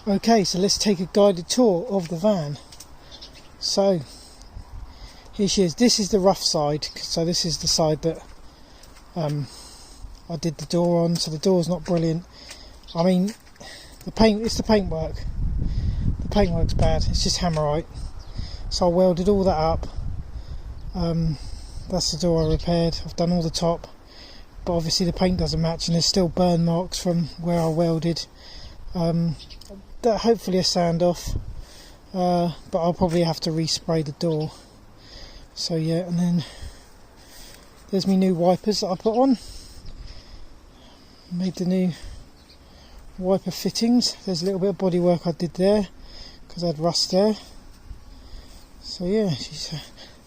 Okay, so let's take a guided tour of the van. So here she is. This is the rough side, so this is the side that I did the door on, so the door's not brilliant. I mean, it's the paintwork. The paintwork's bad, it's just hammerite. So I welded all that up. That's the door I repaired. I've done all the top, but obviously the paint doesn't match and there's still burn marks from where I welded. That hopefully a sand off, but I'll probably have to respray the door. So yeah, and then there's my new wipers that I put on. Made the new wiper fittings. There's a little bit of bodywork I did there because I had rust there. So yeah,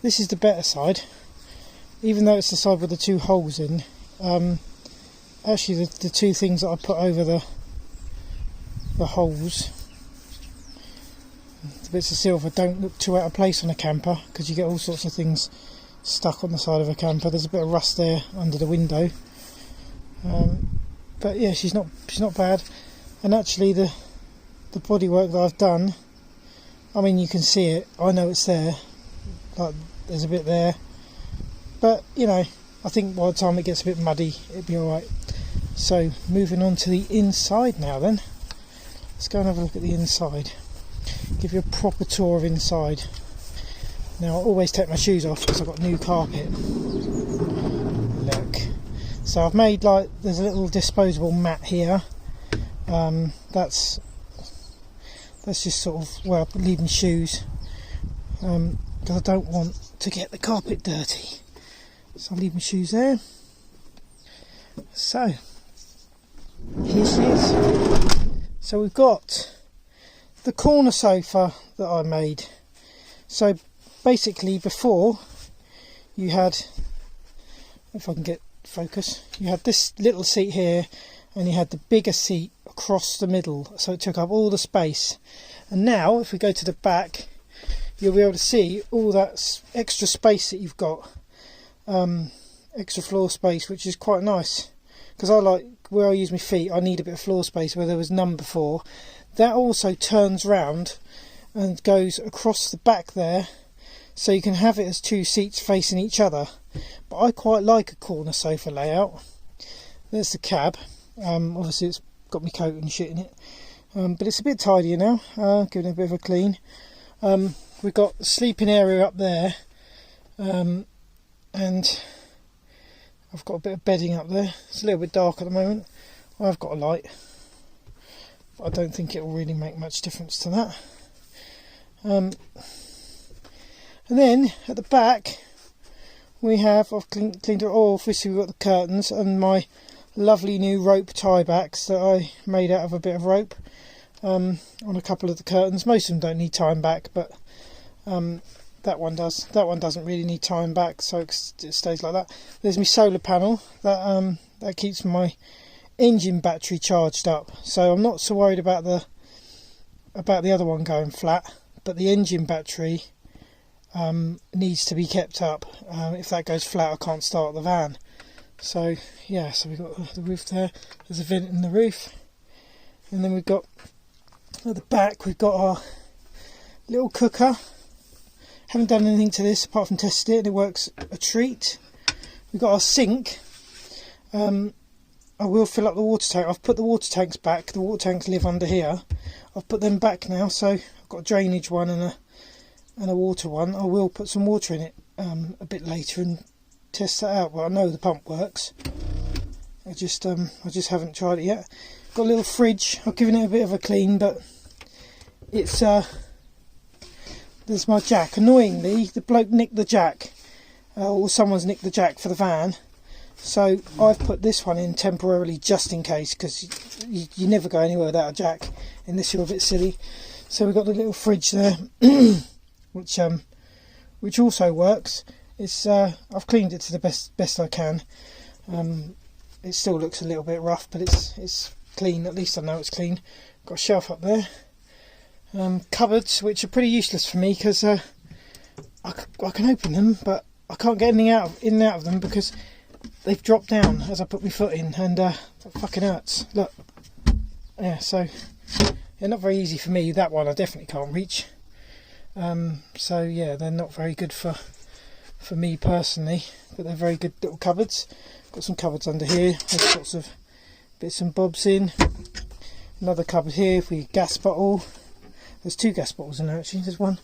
this is the better side, even though it's the side with the two holes in. Actually the two things that I put over the holes, the bits of silver, don't look too out of place on a camper, because you get all sorts of things stuck on the side of a camper. There's a bit of rust there under the window, but yeah, she's not bad. And actually the bodywork that I've done, I mean, you can see it, I know it's there, like there's a bit there, but you know, I think by the time it gets a bit muddy it'll be alright. So moving on to the inside now then. Let's go and have a look at the inside. Give you a proper tour of inside. Now I always take my shoes off because I've got new carpet. Look. So I've made, like, there's a little disposable mat here. That's just sort of where I leave my shoes. Because I don't want to get the carpet dirty. So I'll leave my shoes there. So here she is. So we've got the corner sofa that I made. So basically before you had, if I can get focus, you had this little seat here and you had the bigger seat across the middle, so it took up all the space. And now if we go to the back, you'll be able to see all that extra space that you've got, extra floor space, which is quite nice, because I like, where I use my feet, I need a bit of floor space where there was none before. That also turns round and goes across the back there, so you can have it as two seats facing each other. But I quite like a corner sofa layout. There's the cab. Obviously it's got my coat and shit in it, but it's a bit tidier now, giving it a bit of a clean. We've got the sleeping area up there, and I've got a bit of bedding up there. It's a little bit dark at the moment. I've got a light, but I don't think it will really make much difference to that. And then at the back we have, I've cleaned it all. Obviously we've got the curtains and my lovely new rope tie backs that I made out of a bit of rope on a couple of the curtains. Most of them don't need tying back, but that one does. That one doesn't really need tying back, so it stays like that. There's my solar panel that keeps my engine battery charged up, so I'm not so worried about the other one going flat, but the engine battery needs to be kept up. If that goes flat, I can't start the van. So yeah, so we've got the roof there. There's a vent in the roof, and then we've got at the back we've got our little cooker. Haven't done anything to this apart from test it, and it works a treat. We've got our sink. I will fill up the water tank. I've put the water tanks back. The water tanks live under here. I've put them back now, so I've got a drainage one and a water one. I will put some water in it a bit later and test that out. Well, I know the pump works. I just haven't tried it yet. Got a little fridge. I've given it a bit of a clean, but it's there's my jack. Annoyingly, the bloke nicked the jack, or someone's nicked the jack for the van. So I've put this one in temporarily just in case, because you never go anywhere without a jack unless you're a bit silly. So we've got the little fridge there, which also works. It's I've cleaned it to the best I can. It still looks a little bit rough, but it's clean. At least I know it's clean. Got a shelf up there. Cupboards, which are pretty useless for me because I can open them, but I can't get anything in and out of them because they've dropped down as I put my foot in, and that fucking hurts. Look, yeah. So They're not very easy for me. That one I definitely can't reach. So yeah, they're not very good for me personally, but they're very good little cupboards. Got some cupboards under here, there's lots of bits and bobs in. Another cupboard here for your gas bottle. There's 2 gas bottles in there actually. There's one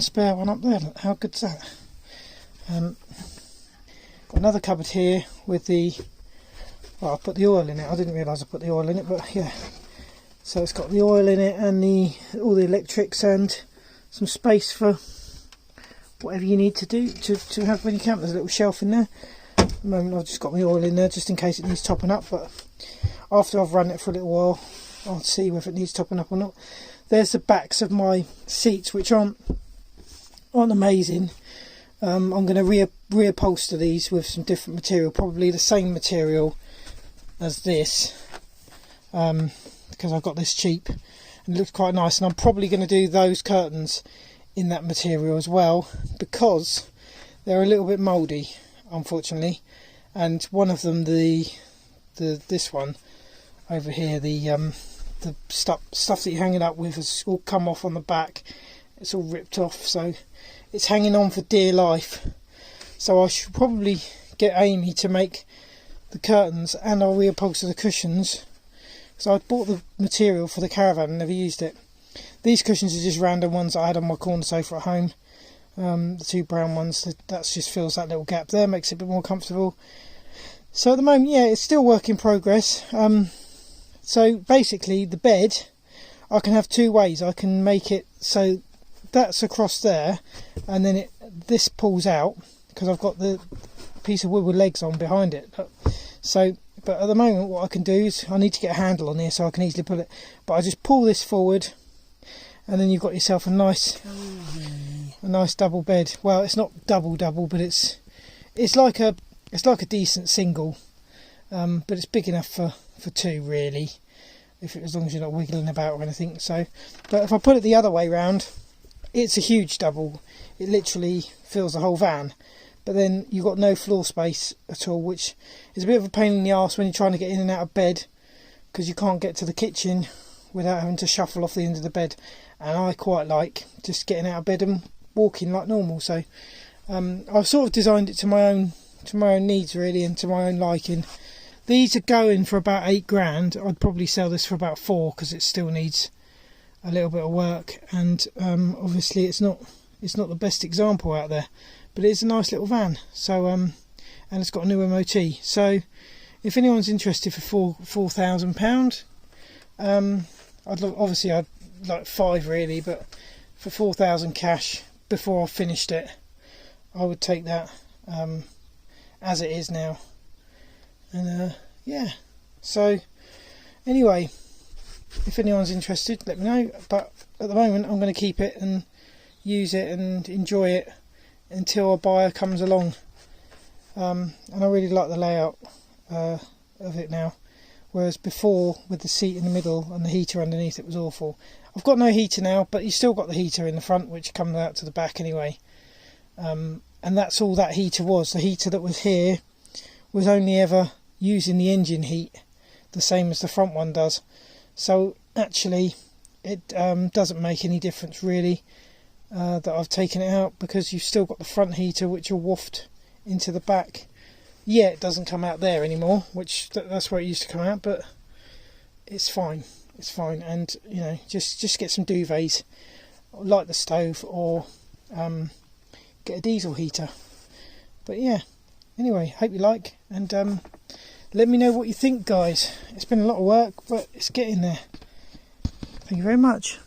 spare one up there. Look, how good's that? Got another cupboard here with the, well, I put the oil in it. I didn't realise I put the oil in it, but yeah. So it's got the oil in it and all the electrics and some space for whatever you need to do to have when you camp. There's a little shelf in there. At the moment I've just got my oil in there just in case it needs topping up, but after I've run it for a little while I'll see whether it needs topping up or not. There's the backs of my seats, which aren't amazing. I'm going to reupholster these with some different material, probably the same material as this, because I got this cheap and it looks quite nice, and I'm probably going to do those curtains in that material as well, because they're a little bit mouldy, unfortunately. And one of them, this one over here, the stuff that you're hanging up with has all come off on the back. It's all ripped off, so it's hanging on for dear life. So I should probably get Amy to make the curtains, and I'll reupholster the cushions. So I bought the material for the caravan and never used it. These cushions are just random ones I had on my corner sofa at home. The 2 brown ones, that just fills that little gap there, makes it a bit more comfortable. So at the moment, yeah, it's still work in progress. So basically the bed, I can have 2 ways. I can make it so that's across there, and then this pulls out, because I've got the piece of wood with legs on behind it. So, but at the moment what I can do is, I need to get a handle on here so I can easily pull it, but I just pull this forward, and then you've got yourself a nice double bed. Well, it's not double, but it's like a decent single, but it's big enough for 2 really, as long as you're not wiggling about or anything. So, but if I put it the other way round, it's a huge double. It literally fills the whole van, but then you've got no floor space at all, which is a bit of a pain in the arse when you're trying to get in and out of bed, because you can't get to the kitchen without having to shuffle off the end of the bed. And I quite like just getting out of bed and walking like normal. So I've sort of designed it to my own needs really, and to my own liking. These are going for about 8 grand. I'd probably sell this for about 4, because it still needs a little bit of work, and obviously it's not the best example out there, but it's a nice little van. So and it's got a new MOT. So if anyone's interested for £4,000, I'd like 5 really, but for 4,000 cash before I finished it, I would take that as it is now. And yeah, so anyway, if anyone's interested, let me know. But at the moment I'm going to keep it and use it and enjoy it until a buyer comes along. And I really like the layout of it now, whereas before with the seat in the middle and the heater underneath, it was awful. I've got no heater now, but you still got the heater in the front, which comes out to the back anyway. And that's all that heater was. The heater that was here was only ever using the engine heat, the same as the front one does. So actually it doesn't make any difference really that I've taken it out, because you've still got the front heater which will waft into the back. Yeah, it doesn't come out there anymore, which that's where it used to come out, but it's fine. It's fine. And you know, just get some duvets, light the stove, or get a diesel heater. But yeah, anyway, hope you like, and let me know what you think, guys. It's been a lot of work, but it's getting there. Thank you very much.